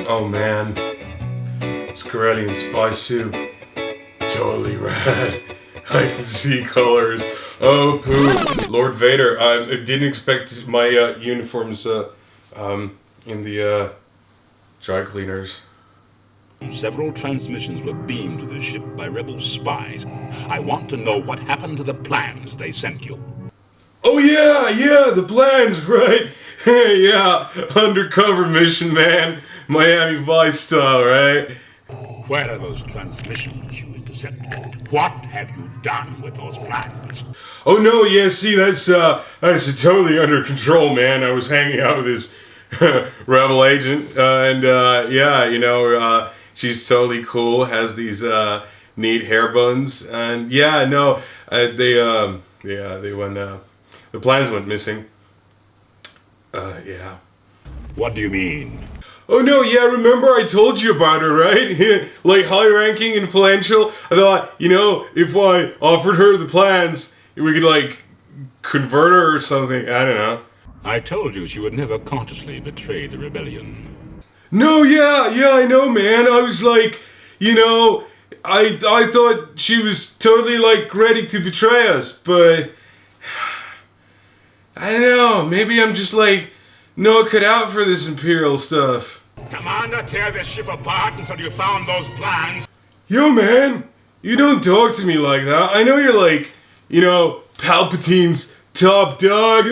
Oh man, it's Corellian spice soup. Totally rad. I can see colors. Oh poo. Lord Vader, I didn't expect my uniforms in the dry cleaners. Several transmissions were beamed to the ship by rebel spies. I want to know what happened to the plans they sent you. Oh yeah, the plans, right? Yeah, undercover mission, man. Miami Vice style, right? Where are those transmissions you intercepted? What have you done with those plans? Oh no, yeah, see, that's totally under control, man. I was hanging out with this rebel agent, and she's totally cool, has these neat hair buns, and yeah, no, they went, the plans went missing. Yeah. What do you mean? Oh no, yeah, remember I told you about her, right? Like high-ranking, influential. I thought, if I offered her the plans, we could, like, convert her or something. I don't know. I told you she would never consciously betray the rebellion. No, yeah, I know, man. I was like, I thought she was totally, like, ready to betray us, but I don't know. Maybe I'm just, like, not cut out for this Imperial stuff. Commander, tear this ship apart until you found those plans. Yo, man, you don't talk to me like that. I know you're like, Palpatine's top dog.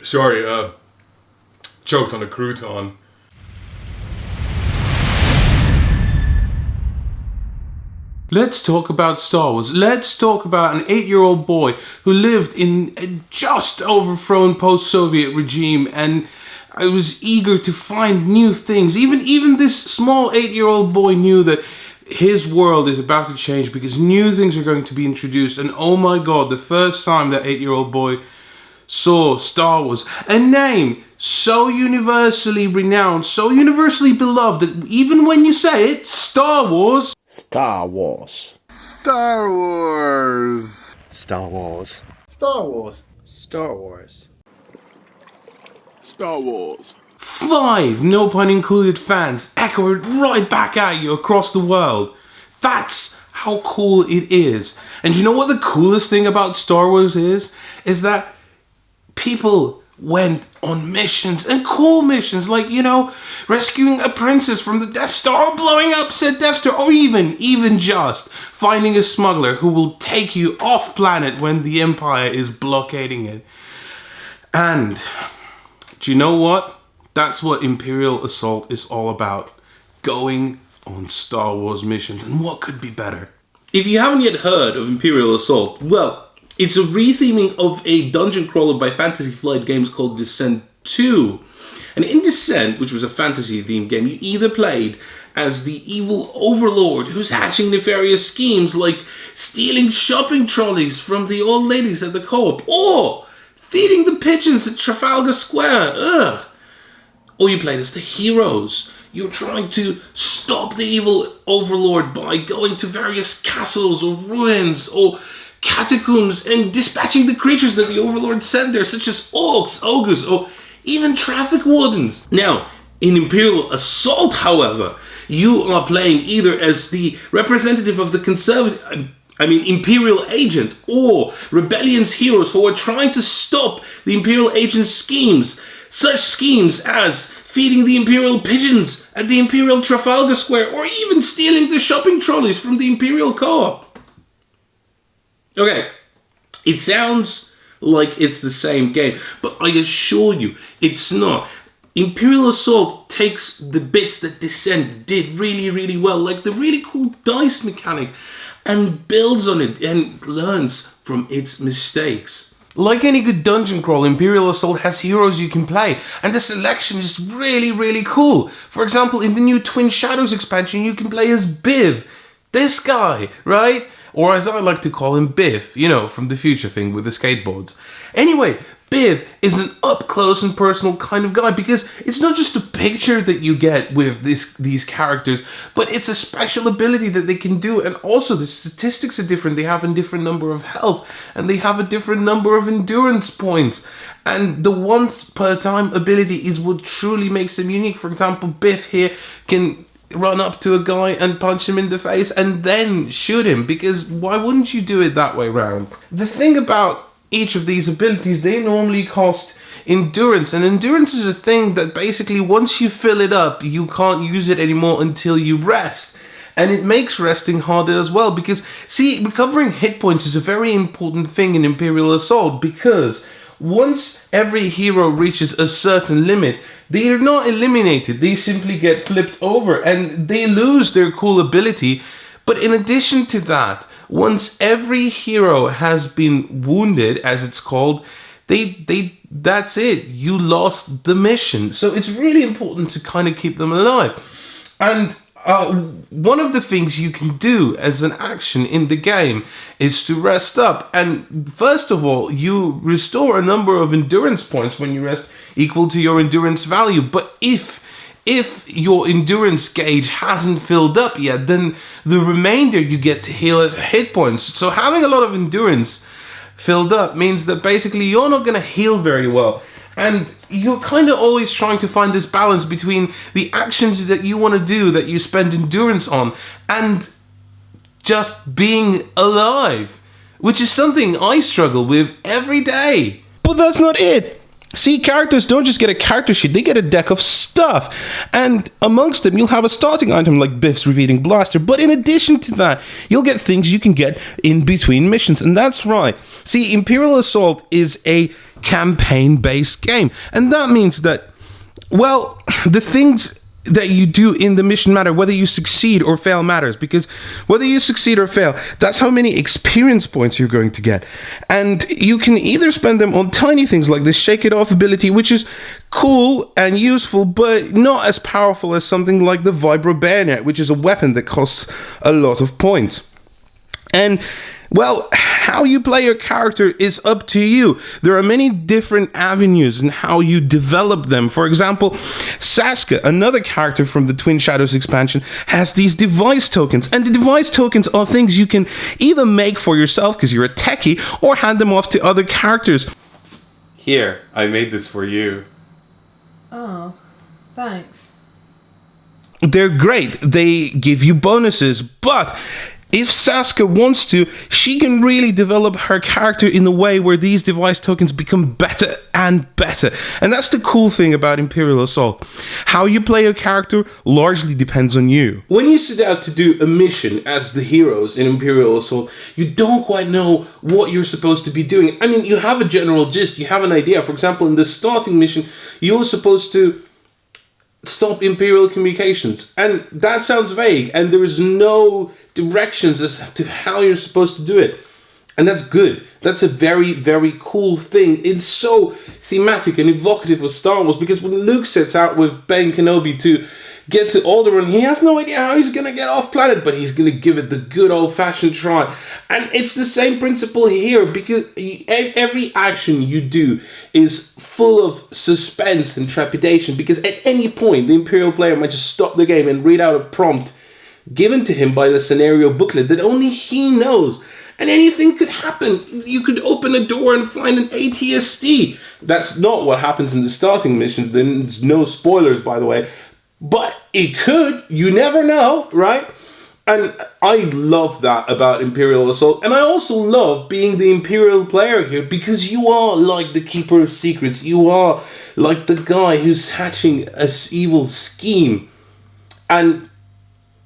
Sorry, choked on a crouton. Let's talk about Star Wars. Let's talk about an 8-year-old boy who lived in a just overthrown post-Soviet regime and I was eager to find new things. Even this small 8-year-old boy knew that his world is about to change because new things are going to be introduced. And oh my god, the first time that 8-year-old boy saw Star Wars, a name so universally renowned, so universally beloved that even when you say it, Star Wars. Star Wars. Star Wars. Star Wars. Star Wars. Star Wars. Star Wars. 5, no pun included, fans echo it right back at you across the world. That's how cool it is. And you know what the coolest thing about Star Wars is? Is that people went on missions, and cool missions, like, rescuing a princess from the Death Star, or blowing up said Death Star, or even just finding a smuggler who will take you off planet when the Empire is blockading it. And do you know what? That's what Imperial Assault is all about. Going on Star Wars missions, and what could be better? If you haven't yet heard of Imperial Assault, well, it's a retheming of a dungeon crawler by Fantasy Flight Games called Descent 2. And in Descent, which was a fantasy-themed game, you either played as the evil overlord who's hatching nefarious schemes like stealing shopping trolleys from the old ladies at the co-op, or feeding the pigeons at Trafalgar Square. Ugh. Or you played as the heroes. You're trying to stop the evil overlord by going to various castles or ruins or catacombs and dispatching the creatures that the overlord sent there, such as orcs, ogres, or even traffic wardens. Now, in Imperial Assault, however, you are playing either as the representative of the Imperial agent, or Rebellion's heroes who are trying to stop the Imperial agent's schemes. Such schemes as feeding the Imperial pigeons at the Imperial Trafalgar Square, or even stealing the shopping trolleys from the Imperial co-op. Okay, it sounds like it's the same game, but I assure you, it's not. Imperial Assault takes the bits that Descent did really, really well, like the really cool dice mechanic, and builds on it and learns from its mistakes. Like any good dungeon crawl, Imperial Assault has heroes you can play, and the selection is really, really cool. For example, in the new Twin Shadows expansion, you can play as Biv, this guy, right? Or as I like to call him, Biff, from the future thing with the skateboards. Anyway, Biff is an up-close and personal kind of guy, because it's not just a picture that you get with these characters, but it's a special ability that they can do, and also the statistics are different. They have a different number of health, and they have a different number of endurance points, and the once per time ability is what truly makes them unique. For example, Biff here can run up to a guy and punch him in the face and then shoot him, because why wouldn't you do it that way round? The thing about each of these abilities, they normally cost endurance, and endurance is a thing that basically once you fill it up, you can't use it anymore until you rest. And it makes resting harder as well, because see, recovering hit points is a very important thing in Imperial Assault, because once every hero reaches a certain limit, they are not eliminated, they simply get flipped over and they lose their cool ability. But in addition to that, once every hero has been wounded, as it's called, that's it. You lost the mission. So it's really important to kind of keep them alive. And one of the things you can do as an action in the game is to rest up. And first of all, you restore a number of endurance points when you rest, equal to your endurance value. But if your endurance gauge hasn't filled up yet, then the remainder you get to heal as hit points. So having a lot of endurance filled up means that basically you're not going to heal very well. And you're kind of always trying to find this balance between the actions that you want to do, that you spend endurance on, and just being alive, which is something I struggle with every day. But that's not it. See, characters don't just get a character sheet, they get a deck of stuff. And amongst them, you'll have a starting item like Biff's Repeating Blaster. But in addition to that, you'll get things you can get in between missions. And that's right. See, Imperial Assault is a campaign-based game. And that means that, well, the things that you do in the mission matter. Whether you succeed or fail matters, because whether you succeed or fail, that's how many experience points you're going to get. And you can either spend them on tiny things like this Shake It Off ability, which is cool and useful, but not as powerful as something like the Vibro Bayonet, which is a weapon that costs a lot of points. And well, how you play your character is up to you. There are many different avenues in how you develop them. For example, Sasuke, another character from the Twin Shadows expansion, has these device tokens. And the device tokens are things you can either make for yourself because you're a techie, or hand them off to other characters. Here, I made this for you. Oh, thanks. They're great. They give you bonuses, but if Sasuke wants to, she can really develop her character in a way where these device tokens become better and better. And that's the cool thing about Imperial Assault. How you play your character largely depends on you. When you set out to do a mission as the heroes in Imperial Assault, you don't quite know what you're supposed to be doing. I mean, you have a general gist, you have an idea. For example, in the starting mission, you're supposed to stop Imperial communications. And that sounds vague, and there is no directions as to how you're supposed to do it. And that's good. That's a very, very cool thing. It's so thematic and evocative of Star Wars, because when Luke sets out with Ben Kenobi to get to Alderaan, he has no idea how he's going to get off planet, but he's going to give it the good old-fashioned try. And it's the same principle here, because every action you do is full of suspense and trepidation, because at any point the Imperial player might just stop the game and read out a prompt given to him by the scenario booklet that only he knows. And anything could happen. You could open a door and find an ATST. That's not what happens in the starting missions. There's no spoilers, by the way. But it could. You never know, right? And I love that about Imperial Assault. And I also love being the Imperial player here, because you are like the Keeper of Secrets. You are like the guy who's hatching an evil scheme. And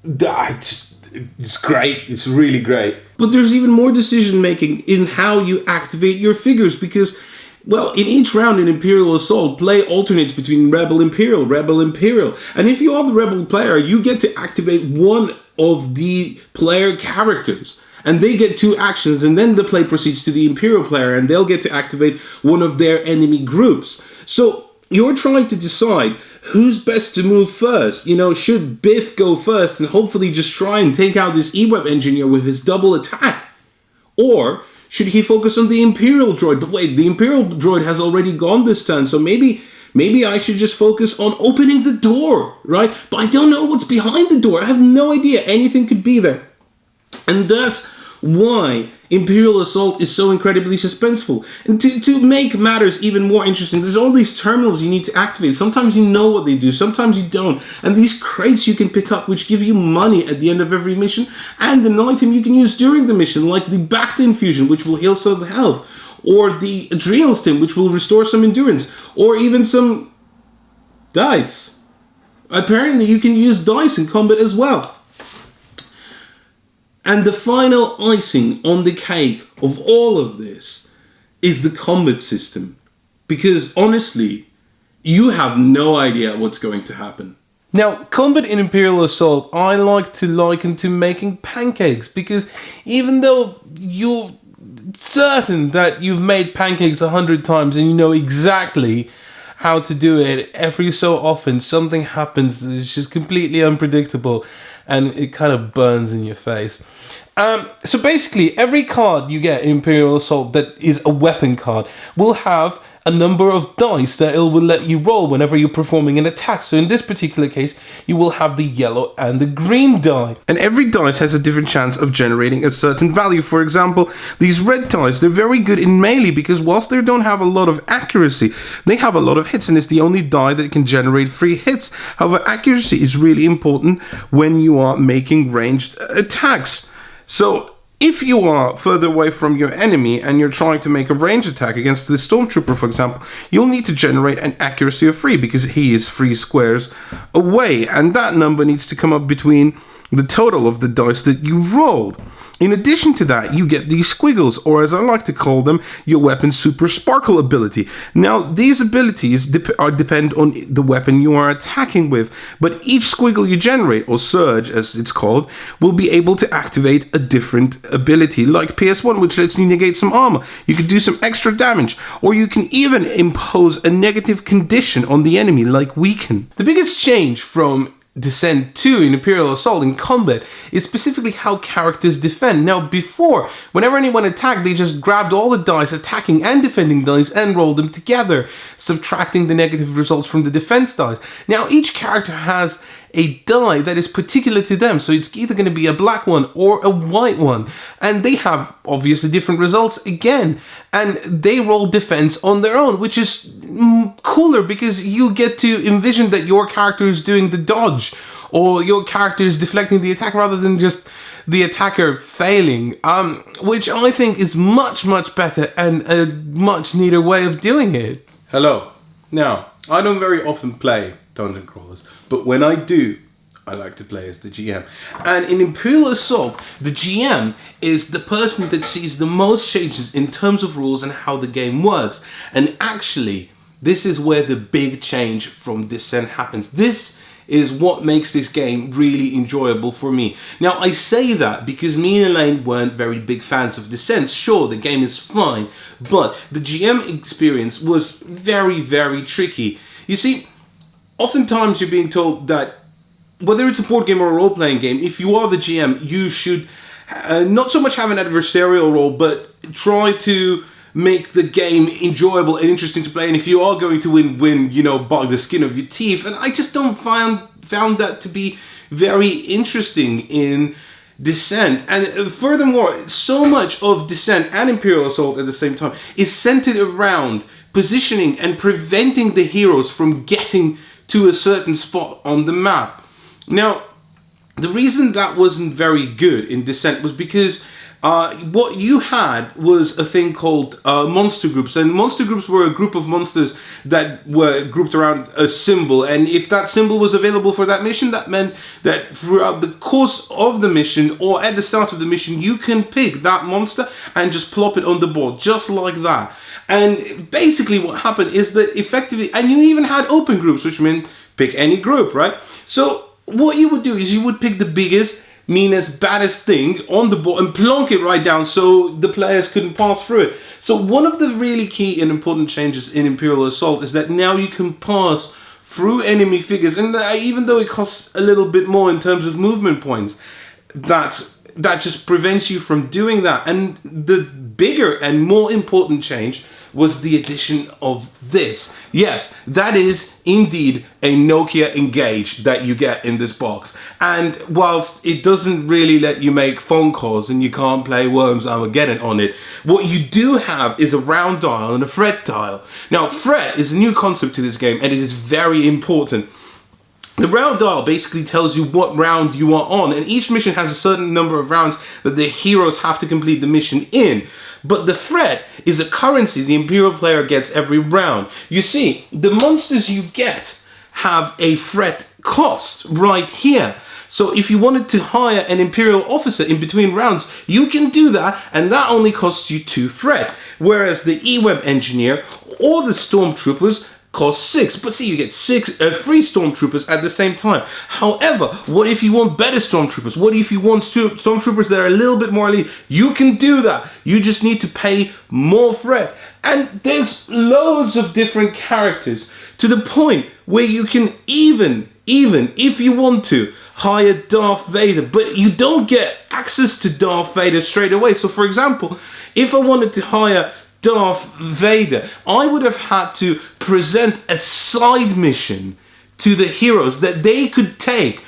it's great. It's really great. But there's even more decision making in how you activate your figures, because, well, in each round in Imperial Assault, play alternates between Rebel Imperial, Rebel Imperial. And if you are the Rebel player, you get to activate one of the player characters. And they get 2 actions, and then the play proceeds to the Imperial player, and they'll get to activate one of their enemy groups. So you're trying to decide who's best to move first. You know, should Biff go first and hopefully just try and take out this E-Web engineer with his double attack? Or Should he focus on the Imperial droid? But wait, the Imperial droid has already gone this turn, so maybe I should just focus on opening the door, right? But I don't know what's behind the door. I have no idea. Anything could be there. And that's why Imperial Assault is so incredibly suspenseful. And to make matters even more interesting, there's all these terminals you need to activate. Sometimes you know what they do, sometimes you don't. And these crates you can pick up which give you money at the end of every mission, and an item you can use during the mission, like the Bacta infusion, which will heal some health, or the Adrenal Stim, which will restore some endurance, or even some dice. Apparently you can use dice in combat as well. And the final icing on the cake of all of this is the combat system. Because honestly, you have no idea what's going to happen. Now, combat in Imperial Assault, I like to liken to making pancakes. Because even though you're certain that you've made pancakes 100 times and you know exactly how to do it, every so often something happens that is just completely unpredictable and it kind of burns in your face. So basically, every card you get in Imperial Assault that is a weapon card will have a number of dice that it will let you roll whenever you're performing an attack. So in this particular case, you will have the yellow and the green die. And every dice has a different chance of generating a certain value. For example, these red dice, they're very good in melee because whilst they don't have a lot of accuracy, they have a lot of hits and it's the only die that can generate free hits. However, accuracy is really important when you are making ranged attacks. So if you are further away from your enemy and you're trying to make a range attack against the Stormtrooper, for example, you'll need to generate an accuracy of 3 because he is 3 squares away. And that number needs to come up between the total of the dice that you rolled. In addition to that, you get these squiggles, or as I like to call them, your weapon's super sparkle ability. Now, these abilities depend on the weapon you are attacking with, but each squiggle you generate, or surge as it's called, will be able to activate a different ability, like PS1, which lets you negate some armor. You can do some extra damage, or you can even impose a negative condition on the enemy, like weaken. The biggest change from Descent 2 in Imperial Assault in combat is specifically how characters defend. Now before, whenever anyone attacked, they just grabbed all the dice, attacking and defending dice, and rolled them together, subtracting the negative results from the defense dice. Now each character has a die that is particular to them, so it's either going to be a black one or a white one, and they have obviously different results again, and they roll defense on their own, which is cooler because you get to envision that your character is doing the dodge or your character is deflecting the attack rather than just the attacker failing, which I think is much better and a much neater way of doing it. Hello. Now, I don't very often play dungeon crawlers, but when I do, I like to play as the GM. And in Imperial Assault, the GM is the person that sees the most changes in terms of rules and how the game works. And actually, this is where the big change from Descent happens. This is what makes this game really enjoyable for me. Now, I say that because me and Elaine weren't very big fans of Descent. Sure, the game is fine, but the GM experience was very tricky. You see, oftentimes you're being told that whether it's a board game or a role-playing game, if you are the GM, you should not so much have an adversarial role, but try to make the game enjoyable and interesting to play. And if you are going to win, you know, by the skin of your teeth. And I just don't found that to be very interesting in Descent. And furthermore, so much of Descent and Imperial Assault at the same time is centered around positioning and preventing the heroes from getting to a certain spot on the map. Now, the reason that wasn't very good in Descent was because what you had was a thing called monster groups, and monster groups were a group of monsters that were grouped around a symbol, and if that symbol was available for that mission, that meant that throughout the course of the mission or at the start of the mission, you can pick that monster and just plop it on the board, just like that. And basically what happened is that effectively, and you even had open groups, which meant pick any group, right? So what you would do is you would pick the biggest, meanest, baddest thing on the board and plonk it right down so the players couldn't pass through it. So one of the really key and important changes in Imperial Assault is that now you can pass through enemy figures, and even though it costs a little bit more in terms of movement points, that's that just prevents you from doing that. And the bigger and more important change was the addition of this. Yes, that is indeed a Nokia Engage that you get in this box. And whilst it doesn't really let you make phone calls and you can't play Worms Armageddon on it, what you do have is a round dial and a fret dial. Now, fret is a new concept to this game, and it is very important. The round dial basically tells you what round you are on, and each mission has a certain number of rounds that the heroes have to complete the mission in. But the fret is a currency the Imperial player gets every round. You see, the monsters you get have a fret cost right here. So if you wanted to hire an Imperial officer in between rounds, you can do that, and that only costs you 2 fret. Whereas the E-Web engineer or the stormtroopers cost 6, but see, you get 6 free stormtroopers at the same time. However, what if you want better stormtroopers? What if you want stormtroopers that are a little bit more elite? You can do that. You just need to pay more fret. And there's loads of different characters, to the point where you can even if you want to, hire Darth Vader, but you don't get access to Darth Vader straight away. So for example, if I wanted to hire Darth Vader, I would have had to present a side mission to the heroes that they could take,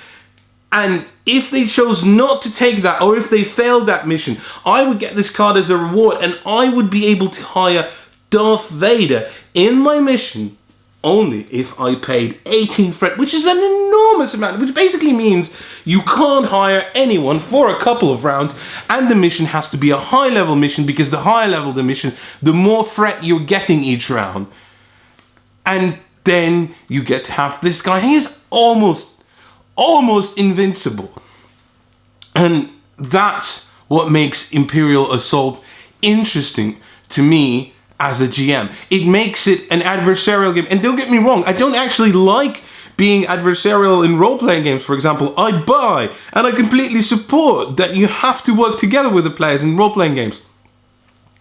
and if they chose not to take that, or if they failed that mission, I would get this card as a reward, and I would be able to hire Darth Vader in my mission only if I paid 18 fret, which is an enormous amount, which basically means you can't hire anyone for a couple of rounds, and the mission has to be a high level mission, because the higher level the mission, the more fret you're getting each round. And then you get to have this guy. He's almost invincible. And that's what makes Imperial Assault interesting to me as a GM. It makes it an adversarial game. And don't get me wrong, I don't actually like being adversarial in role-playing games, for example. I buy and I completely support that you have to work together with the players in role-playing games.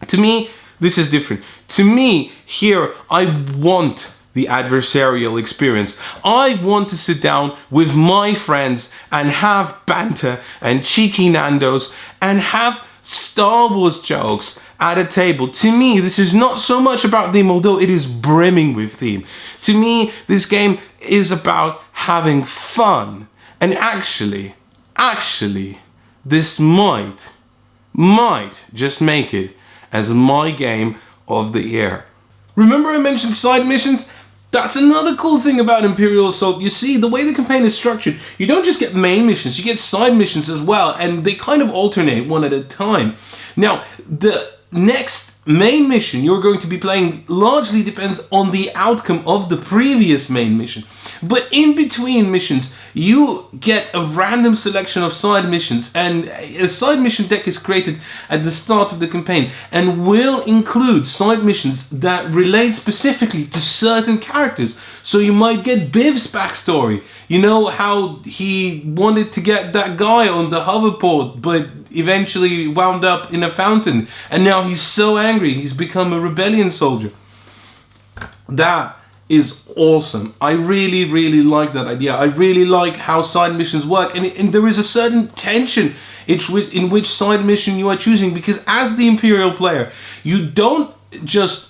To me, this is different. To me, here, I want the adversarial experience. I want to sit down with my friends and have banter and cheeky Nandos and have Star Wars jokes at a table. To me, this is not so much about theme, although it is brimming with theme. To me, this game is about having fun. And actually, this might just make it as my game of the year. Remember I mentioned side missions? That's another cool thing about Imperial Assault. You see, the way the campaign is structured, you don't just get main missions, you get side missions as well, and they kind of alternate one at a time. Now, the next main mission you're going to be playing largely depends on the outcome of the previous main mission. But in between missions, you get a random selection of side missions, and a side mission deck is created at the start of the campaign and will include side missions that relate specifically to certain characters. So you might get Biv's backstory. You know how he wanted to get that guy on the hoverboard, but eventually wound up in a fountain, and now he's so angry he's become a rebellion soldier. That is awesome. I really like that idea. I really like how side missions work, and there is a certain tension in which side mission you are choosing, because as the Imperial player, you don't just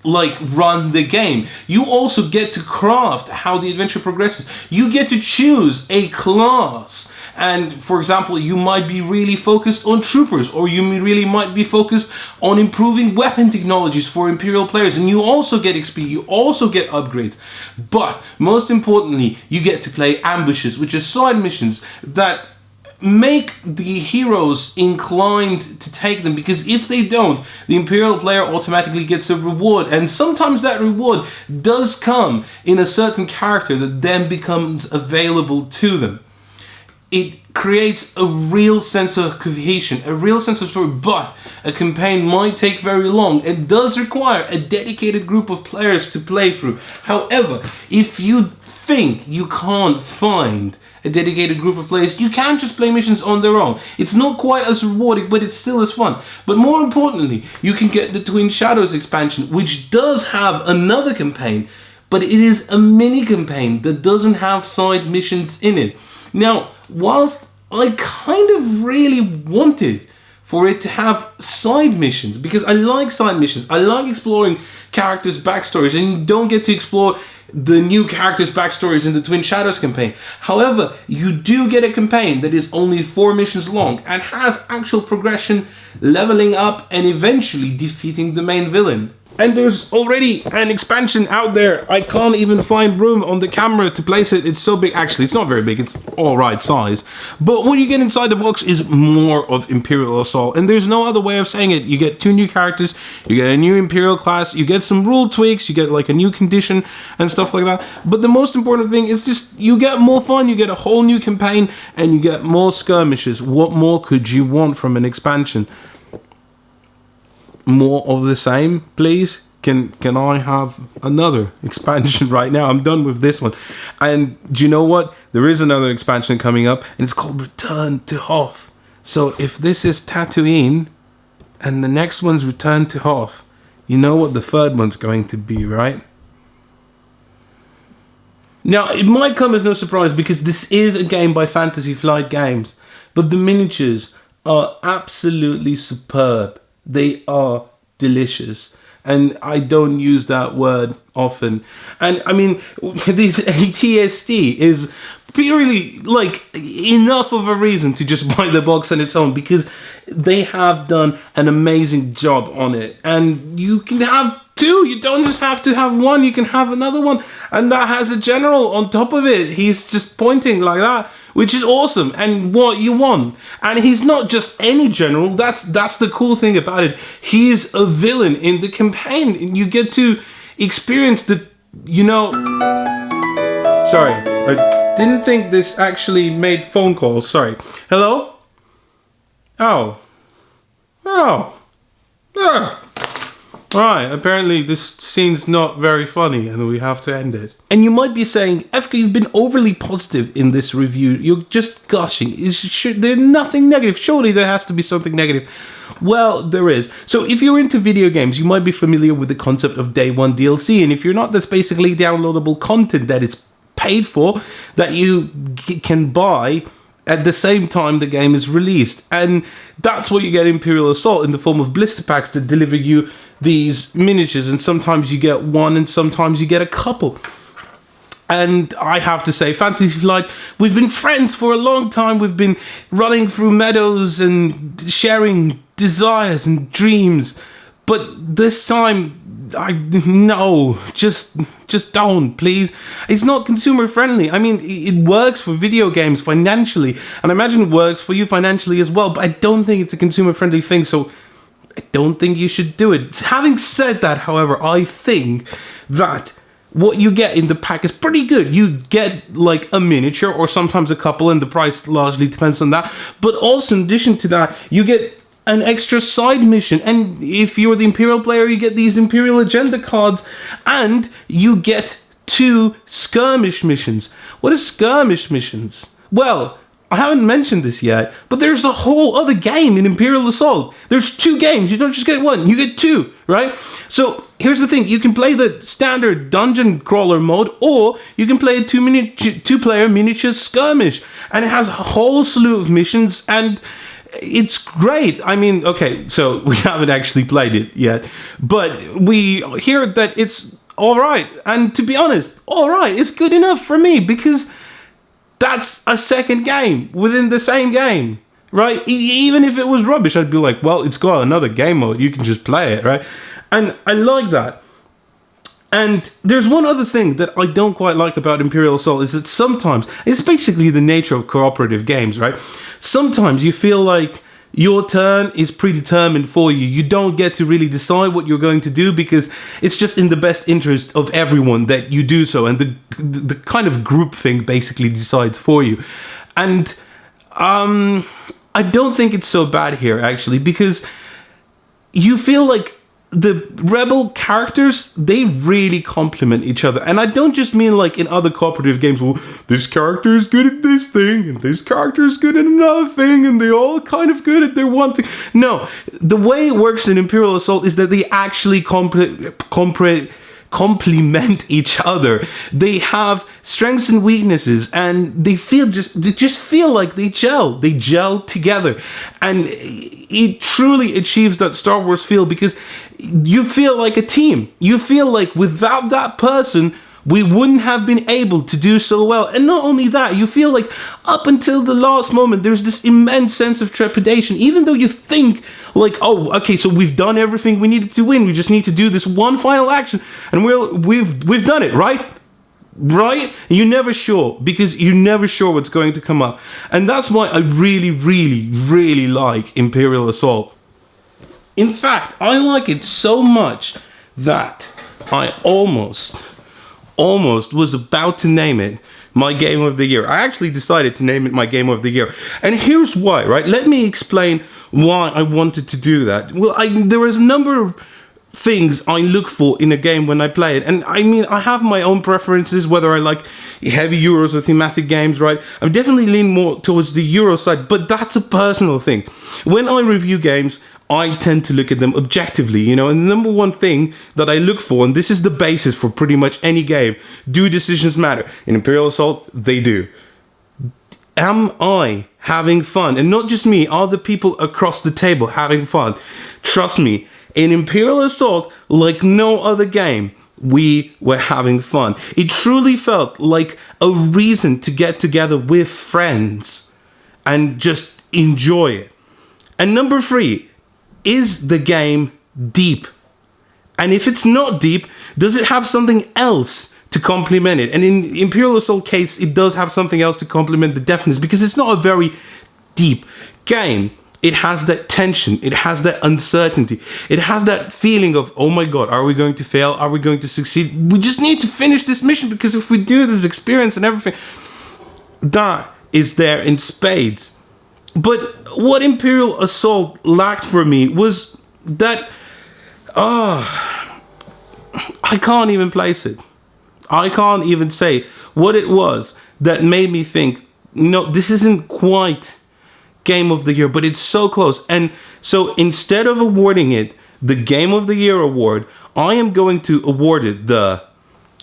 like run the game. You also get to craft how the adventure progresses. You get to choose a class. And for example, you might be really focused on troopers, or you really might be focused on improving weapon technologies for Imperial players, and you also get XP, you also get upgrades. But most importantly, you get to play ambushes, which are side missions that make the heroes inclined to take them, because if they don't, the Imperial player automatically gets a reward, and sometimes that reward does come in a certain character that then becomes available to them. It creates a real sense of cohesion, a real sense of story, but a campaign might take very long and does require a dedicated group of players to play through. However, if you think you can't find a dedicated group of players, you can just play missions on their own. It's not quite as rewarding, but it's still as fun. But more importantly, you can get the Twin Shadows expansion, which does have another campaign, but it is a mini campaign that doesn't have side missions in it. Now, whilst I kind of really wanted for it to have side missions, because I like side missions. I like exploring characters' backstories, and you don't get to explore the new characters' backstories in the Twin Shadows campaign. However, you do get a campaign that is only 4 missions long and has actual progression, leveling up, and eventually defeating the main villain. And there's already an expansion out there. I can't even find room on the camera to place it. It's so big. Actually, it's not very big. It's all right size. But what you get inside the box is more of Imperial Assault. And there's no other way of saying it. You get 2 new characters. You get a new Imperial class. You get some rule tweaks. You get like a new condition and stuff like that. But the most important thing is just you get more fun. You get a whole new campaign. And you get more skirmishes. What more could you want from an expansion? More of the same, please. Can I have another expansion right now? I'm done with this one. And do you know what? There is another expansion coming up, and it's called Return to Hoth. So if this is Tatooine, and the next one's Return to Hoth, you know what the third one's going to be, right? Now, it might come as no surprise because this is a game by Fantasy Flight Games, but the miniatures are absolutely superb. They are delicious, and I don't use that word often. And I mean, this ATST is purely like enough of a reason to just buy the box on its own, because they have done an amazing job on it. And you can have 2, you don't just have to have 1, you can have another one, and that has a general on top of it. He's just pointing like that, which is awesome, and what you want. And he's not just any general. That's the cool thing about it. He is a villain in the campaign, and you get to experience the, you know... Sorry, I didn't think this actually made phone calls. Sorry. Hello? Oh. Right, apparently this scene's not very funny and we have to end it. And you might be saying, Efka, you've been overly positive in this review. You're just gushing. There's nothing negative. Surely there has to be something negative. Well, there is. So if you're into video games, you might be familiar with the concept of Day 1 DLC. And if you're not, that's basically downloadable content that is paid for that you can buy at the same time the game is released. And that's what you get in Imperial Assault, in the form of blister packs that deliver you these miniatures, and sometimes you get 1 and sometimes you get a couple. And I have to say, Fantasy Flight, we've been friends for a long time. We've been running through meadows and sharing desires and dreams. But this time, just don't, please. It's not consumer friendly. I mean, it works for video games financially, and I imagine it works for you financially as well, but I don't think it's a consumer friendly thing, so I don't think you should do it. Having said that, however, I think that what you get in the pack is pretty good. You get like a miniature or sometimes a couple, and the price largely depends on that. But also, in addition to that, you get an extra side mission. And if you're the Imperial player, you get these Imperial agenda cards, and you get 2 skirmish missions. What are skirmish missions? Well, I haven't mentioned this yet, but there's a whole other game in Imperial Assault. There's 2 games. You don't just get 1, you get 2, right? So here's the thing. You can play the standard dungeon crawler mode, or you can play a 2-player miniature skirmish. And it has a whole slew of missions, and it's great. I mean, okay, so we haven't actually played it yet, but we hear that it's all right. And to be honest, all right, it's good enough for me, because that's a second game within the same game, right? Even if it was rubbish, I'd be like, well, it's got another game mode. You can just play it, right? And I like that. And there's one other thing that I don't quite like about Imperial Assault, is that sometimes, it's basically the nature of cooperative games, right? Sometimes you feel like your turn is predetermined for you. You don't get to really decide what you're going to do, because it's just in the best interest of everyone that you do so, and the kind of group thing basically decides for you. And I don't think it's so bad here, actually, because you feel like the rebel characters, they really complement each other. And I don't just mean like in other cooperative games, well, this character is good at this thing, and this character is good at another thing, and they're all kind of good at their one thing. No, the way it works in Imperial Assault is that they actually complement complement each other. They have strengths and weaknesses, and they just feel like they gel together, and it truly achieves that Star Wars feel, because you feel like a team. You feel like without that person, we wouldn't have been able to do so well. And not only that, you feel like up until the last moment, there's this immense sense of trepidation, even though you think like, oh, okay, so we've done everything we needed to win. We just need to do this one final action, and we've done it, right? Right? You're never sure, because you're never sure what's going to come up. And that's why I really, really, really like Imperial Assault. In fact, I like it so much that I almost was about to name it my game of the year. I actually decided to name it my game of the year. And here's why, right? Let me explain why I wanted to do that. Well, there is a number of things I look for in a game when I play it. And I mean, I have my own preferences, whether I like heavy Euros or thematic games, right? I'm definitely leaning more towards the Euro side, but that's a personal thing. When I review games, I tend to look at them objectively, you know, and the number one thing that I look for, and this is the basis for pretty much any game, do decisions matter? In Imperial Assault, they do. Am I having fun? And not just me, are the people across the table having fun? Trust me, in Imperial Assault, like no other game, we were having fun. It truly felt like a reason to get together with friends and just enjoy it. And number 3, is the game deep? And if it's not deep, does it have something else to complement it? And in Imperial Assault case, it does have something else to complement the depthness, because it's not a very deep game. It has that tension, it has that uncertainty, it has that feeling of, oh my god, are we going to fail? Are we going to succeed? We just need to finish this mission, because if we do, this experience and everything, that is there in spades. But what Imperial Assault lacked for me was that, I can't even place it. I can't even say what it was that made me think, no, this isn't quite Game of the Year, but it's so close. And so instead of awarding it the Game of the Year award, I am going to award it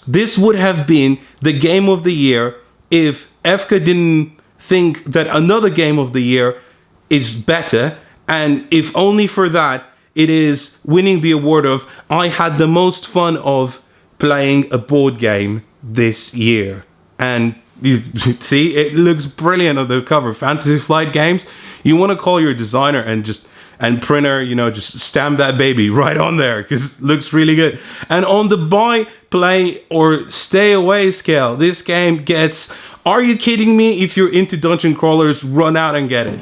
this would have been the Game of the Year if EFCA didn't think that another Game of the Year is better, and if only for that, it is winning the award of I had the most fun of playing a board game this year. And you see, it looks brilliant on the cover. Fantasy Flight Games. You want to call your designer and printer, you know, just stamp that baby right on there, because it looks really good. And on the buy, play, or stay away scale, this game gets, are you kidding me? If you're into dungeon crawlers, run out and get it.